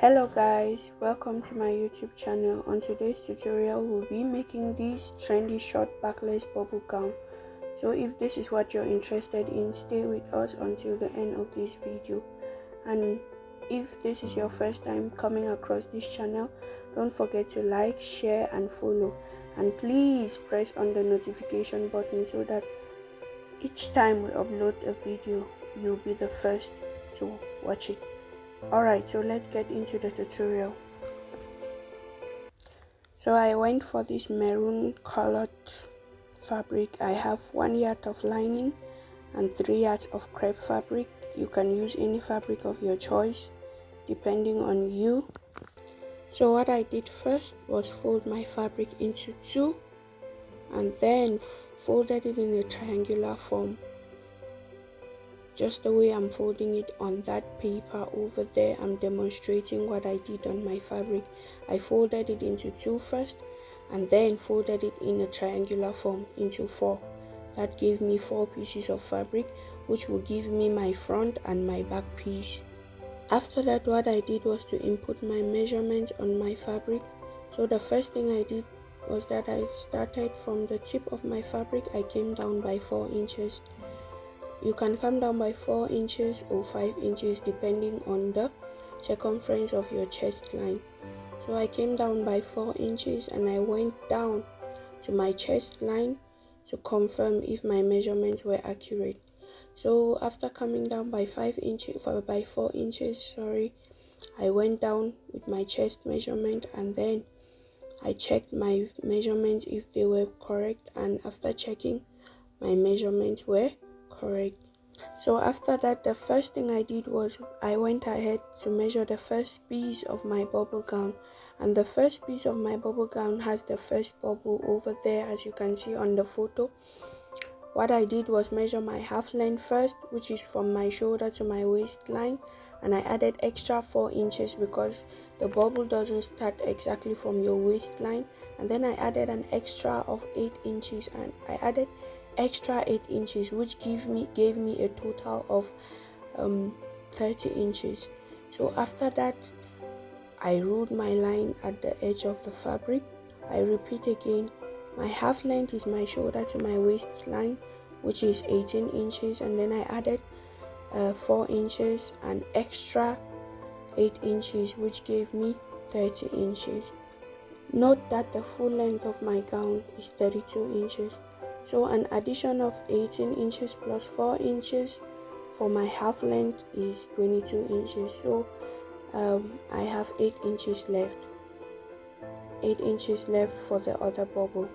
Hello guys, welcome to my YouTube channel. On today's tutorial, we'll be making this trendy short backless bubble gown. So if this is what you're interested in, stay with us until the end of this video. And if this is your first time coming across this channel, don't forget to like, share and follow. And please press on the notification button so that each time we upload a video, you'll be the first to watch it. Alright, so let's get into the tutorial. So I went for this maroon colored fabric. I have 1 yard of lining and 3 yards of crepe fabric. You can use any fabric of your choice depending on you. So what I did first was fold my fabric into two and then folded it in a triangular form, just the way I'm folding it on that paper over there. I'm demonstrating what I did on my fabric. I folded it into two first and then folded it in a triangular form into four. That gave me 4 pieces of fabric, which will give me my front and my back piece. After that, what I did was to input my measurement on my fabric. So the first thing I did was that I started from the tip of my fabric. I came down by 4 inches. You can come down by 4 inches or 5 inches depending on the circumference of your chest line. So I came down by 4 inches and I went down to my chest line to confirm if my measurements were accurate. So after coming down by 4 inches, I went down with my chest measurement and then I checked my measurements if they were correct, and after checking, my measurements were correct. So after that, the first thing I did was I went ahead to measure the first piece of my bubble gown, and the first piece of my bubble gown has the first bubble over there, as you can see on the photo. What I did was measure my half length first, which is from my shoulder to my waistline, and I added extra 4 inches because the bubble doesn't start exactly from your waistline. And then I added an extra of 8 inches and I added extra 8 inches, which gave me a total of 30 inches. So after that, I ruled my line at the edge of the fabric. I repeat again, my half length is my shoulder to my waistline, which is 18 inches, and then I added 4 inches and extra 8 inches, which gave me 30 inches. Note that the full length of my gown is 32 inches. So an addition of 18 inches plus 4 inches for my half length is 22 inches. So I have 8 inches left. 8 inches left for the other bubble.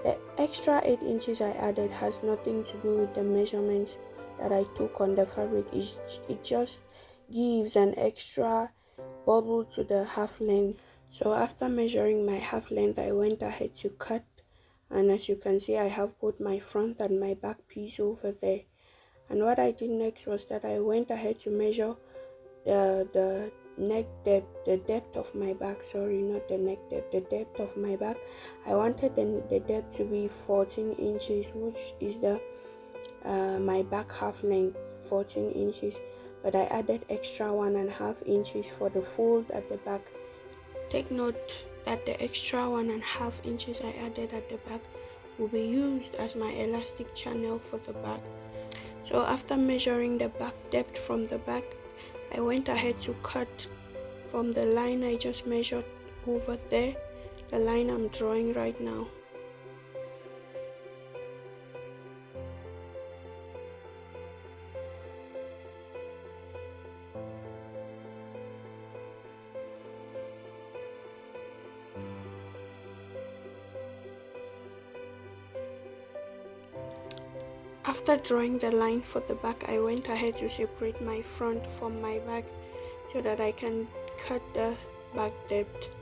The extra 8 inches I added has nothing to do with the measurements that I took on the fabric. It just gives an extra bubble to the half length. So after measuring my half length, I went ahead to cut, and as you can see, I have both my front and my back piece over there. And what I did next was that I went ahead to measure the neck depth, the depth of my back, not the neck depth, the depth of my back. I wanted the depth to be 14 inches, which is the my back half length, 14 inches, but I added extra 1.5 inches for the fold at the back. Take note that the extra 1.5 inches I added at the back will be used as my elastic channel for the back. So after measuring the back depth from the back, I went ahead to cut from the line I just measured over there, the line I'm drawing right now. After drawing the line for the back, I went ahead to separate my front from my back so that I can cut the back depth.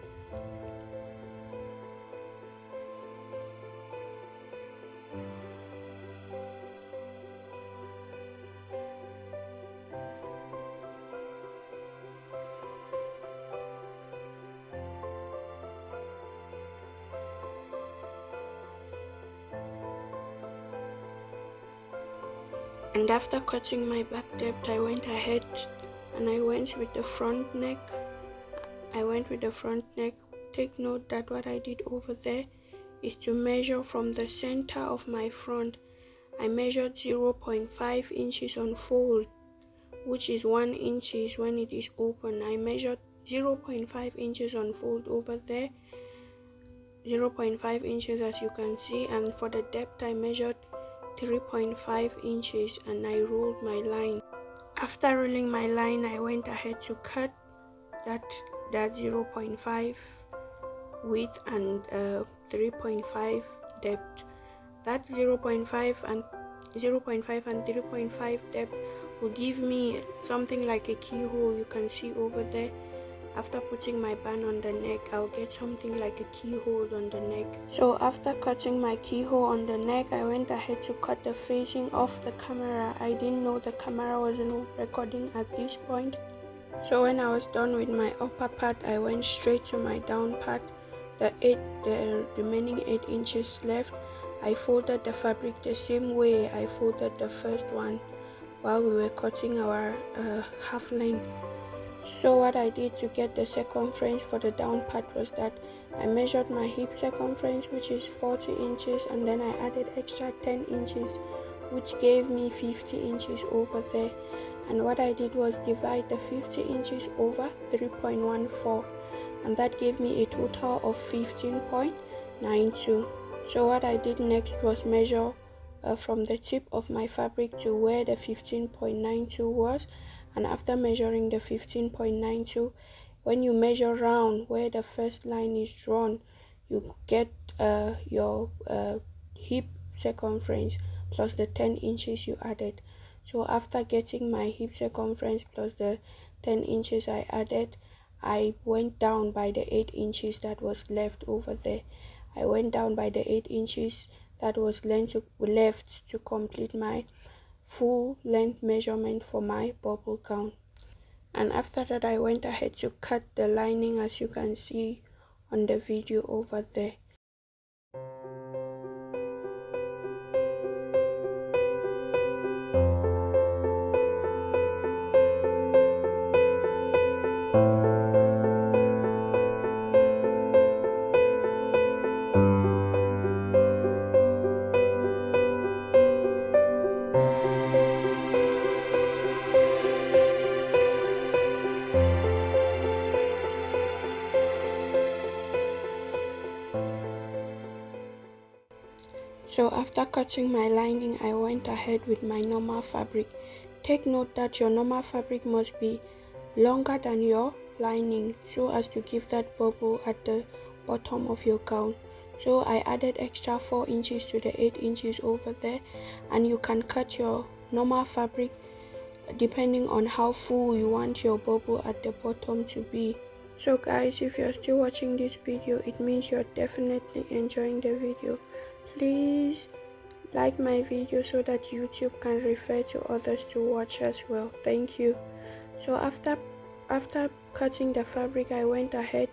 And after cutting my back depth, I went ahead and I went with the front neck I went with the front neck. Take note that what I did over there is to measure from the center of my front. I measured 0.5 inches on fold, which is 1 inch when it is open. I measured 0.5 inches on fold over there, 0.5 inches as you can see, and for the depth I measured 3.5 inches and I rolled my line. After rolling my line, I went ahead to cut that 0.5 width and 3.5 depth. That 0.5 and 3.5 depth will give me something like a keyhole. You can see over there. After putting my band on the neck, I'll get something like a keyhole on the neck. So after cutting my keyhole on the neck, I went ahead to cut the facing off the camera. I didn't know the camera wasn't recording at this point. So when I was done with my upper part, I went straight to my down part. The remaining 8 inches left, I folded the fabric the same way I folded the first one while we were cutting our half length. So what I did to get the circumference for the down part was that I measured my hip circumference, which is 40 inches, and then I added extra 10 inches, which gave me 50 inches over there. And what I did was divide the 50 inches over 3.14, and that gave me a total of 15.92. So what I did next was measure from the tip of my fabric to where the 15.92 was. And after measuring the 15.92, when you measure round where the first line is drawn, you get your hip circumference plus the 10 inches you added. So after getting my hip circumference plus the 10 inches I added, I went down by the 8 inches that was left over there. I went down by the 8 inches that was left to complete my full length measurement for my bubble gown. And after that, I went ahead to cut the lining, as you can see on the video over there. So after cutting my lining, I went ahead with my normal fabric. Take note that your normal fabric must be longer than your lining so as to give that bubble at the bottom of your gown. So I added extra 4 inches to the 8 inches over there, and you can cut your normal fabric depending on how full you want your bubble at the bottom to be. So guys, if you're still watching this video, it means you're definitely enjoying the video. Please like my video so that YouTube can refer to others to watch as well. Thank you. So after cutting the fabric, I went ahead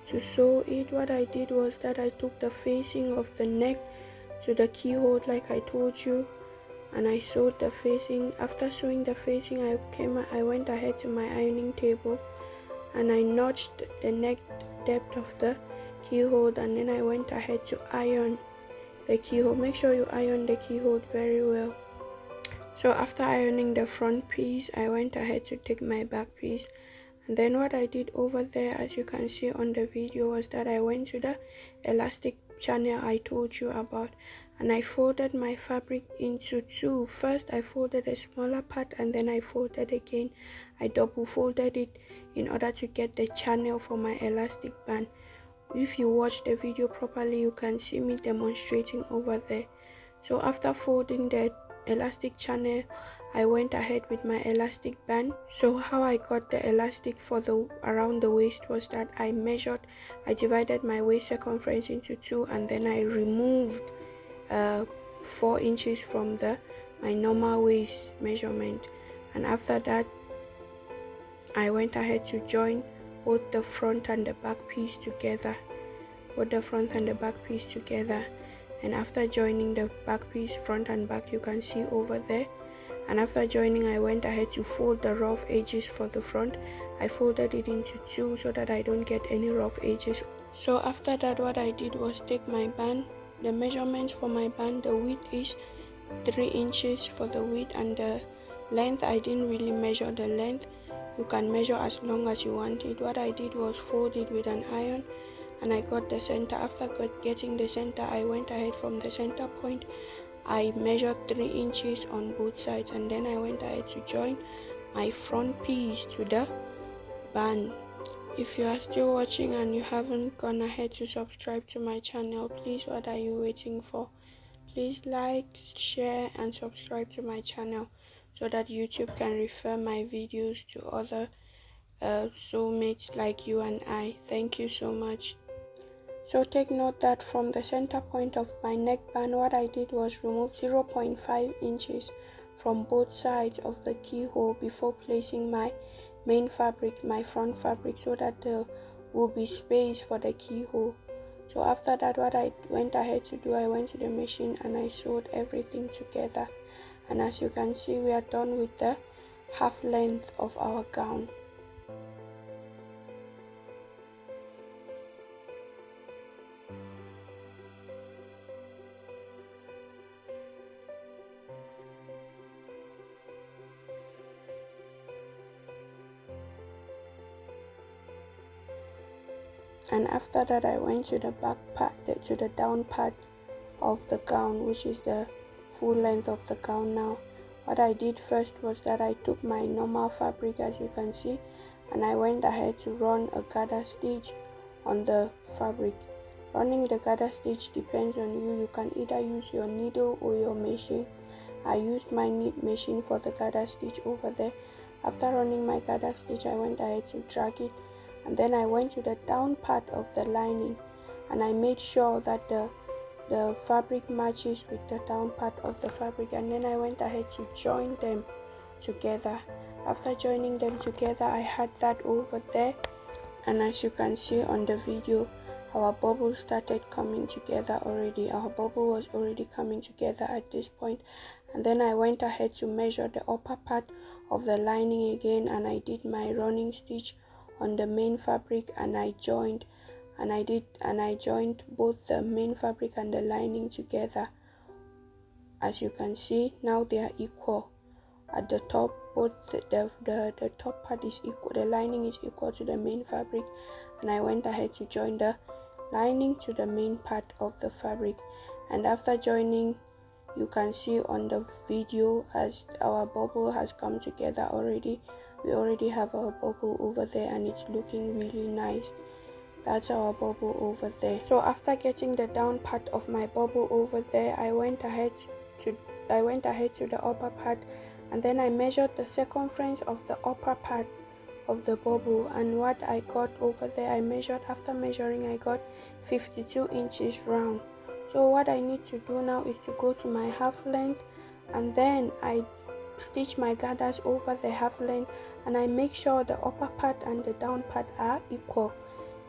to sew it. What I did was that I took the facing of the neck to the keyhole like I told you, and I sewed the facing. After sewing the facing, I went ahead to my ironing table and I notched the neck depth of the keyhole, and then I went ahead to iron the keyhole. Make sure you iron the keyhole very well. So after ironing the front piece, I went ahead to take my back piece, and then what I did over there, as you can see on the video, was that I went to the elastic channel I told you about, and I folded my fabric into two. First I folded a smaller part, and then I folded again. I double folded it in order to get the channel for my elastic band. If you watch the video properly, you can see me demonstrating over there. So after folding the elastic channel, I went ahead with my elastic band. So how I got the elastic for the around the waist was that I divided my waist circumference into two, and then I removed 4 inches from my normal waist measurement, and after that I went ahead to join both the front and the back piece together. And after joining the back piece front and back, you can see over there, and after joining I went ahead to fold the rough edges for the front. I folded it into two so that I don't get any rough edges. So after that, what I did was take my band. The measurements for my band, the width is 3 inches for the width, and the length, I didn't really measure the length. You can measure as long as you want it. What I did was fold it with an iron, and I got the center. After getting the center, I went ahead from the center point. I measured 3 inches on both sides, and then I went ahead to join my front piece to the band. If you are still watching and you haven't gone ahead to subscribe to my channel, please, what are you waiting for? Please like, share and subscribe to my channel so that YouTube can refer my videos to other soulmates like you and I. Thank you so much. So take note that from the center point of my neckband, what I did was remove 0.5 inches from both sides of the keyhole before placing my main fabric, my front fabric, so that there will be space for the keyhole. So after that, what I went ahead to do, I went to the machine and I sewed everything together. And as you can see, we are done with the half length of our gown. And after that, I went to the back part, to the down part of the gown, which is the full length of the gown now. What I did first was that I took my normal fabric, as you can see, and I went ahead to run a gather stitch on the fabric. Running the gather stitch depends on you. You can either use your needle or your machine. I used my machine for the gather stitch over there. After running my gather stitch, I went ahead to drag it, and then I went to the down part of the lining and I made sure that the fabric matches with the down part of the fabric, and then I went ahead to join them together. After joining them together, I had that over there, and as you can see on the video, our bubble started coming together already. Our bubble was already coming together at this point, and then I went ahead to measure the upper part of the lining again, and I did my running stitch on the main fabric, and I joined both the main fabric and the lining together. As you can see, now they are equal. At the top, both the top part is equal, the lining is equal to the main fabric, and I went ahead to join the lining to the main part of the fabric. And after joining, you can see on the video as our bubble has come together already. We already have our bubble over there and it's looking really nice. That's our bubble over there. So after getting the down part of my bubble over there, I went ahead to the upper part, and then I measured the circumference of the upper part of the bubble, and what I got over there, after measuring I got 52 inches round. So what I need to do now is to go to my half length, and then I stitch my gathers over the half length, and I make sure the upper part and the down part are equal.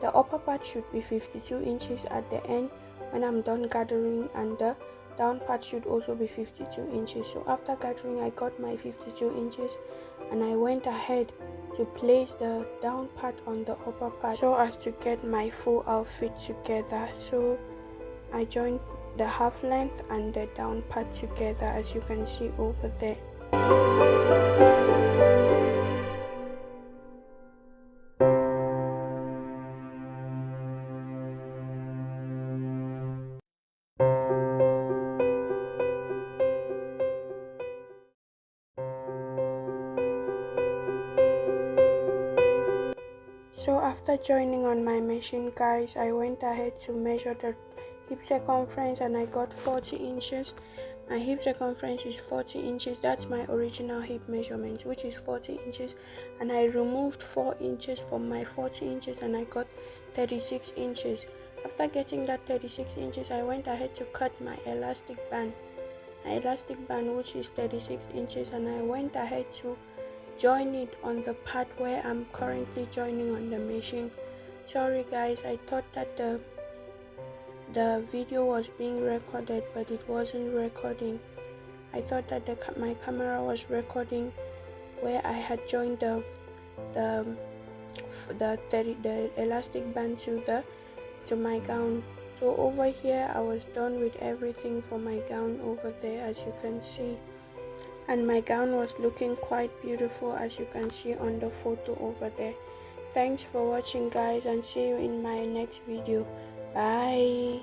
The upper part should be 52 inches at the end when I'm done gathering, and the down part should also be 52 inches. So after gathering, I got my 52 inches, and I went ahead to place the down part on the upper part so as to get my full outfit together. So I joined the half length and the down part together, as you can see over there. So after joining on my machine, guys, I went ahead to measure the hip circumference, and I got 40 inches. My hip circumference is 40 inches. That's my original hip measurement, which is 40 inches, and I removed 4 inches from my 40 inches and I got 36 inches. After getting that 36 inches, I went ahead to cut my elastic band, which is 36 inches, and I went ahead to join it on the part where I'm currently joining on the machine. Sorry guys, I thought that the video was being recorded, but it wasn't recording. I thought that my camera was recording where I had joined the the elastic band to my gown. So over here I was done with everything for my gown over there, as you can see, and my gown was looking quite beautiful, as you can see on the photo over there. Thanks for watching, guys, and see you in my next video. Bye.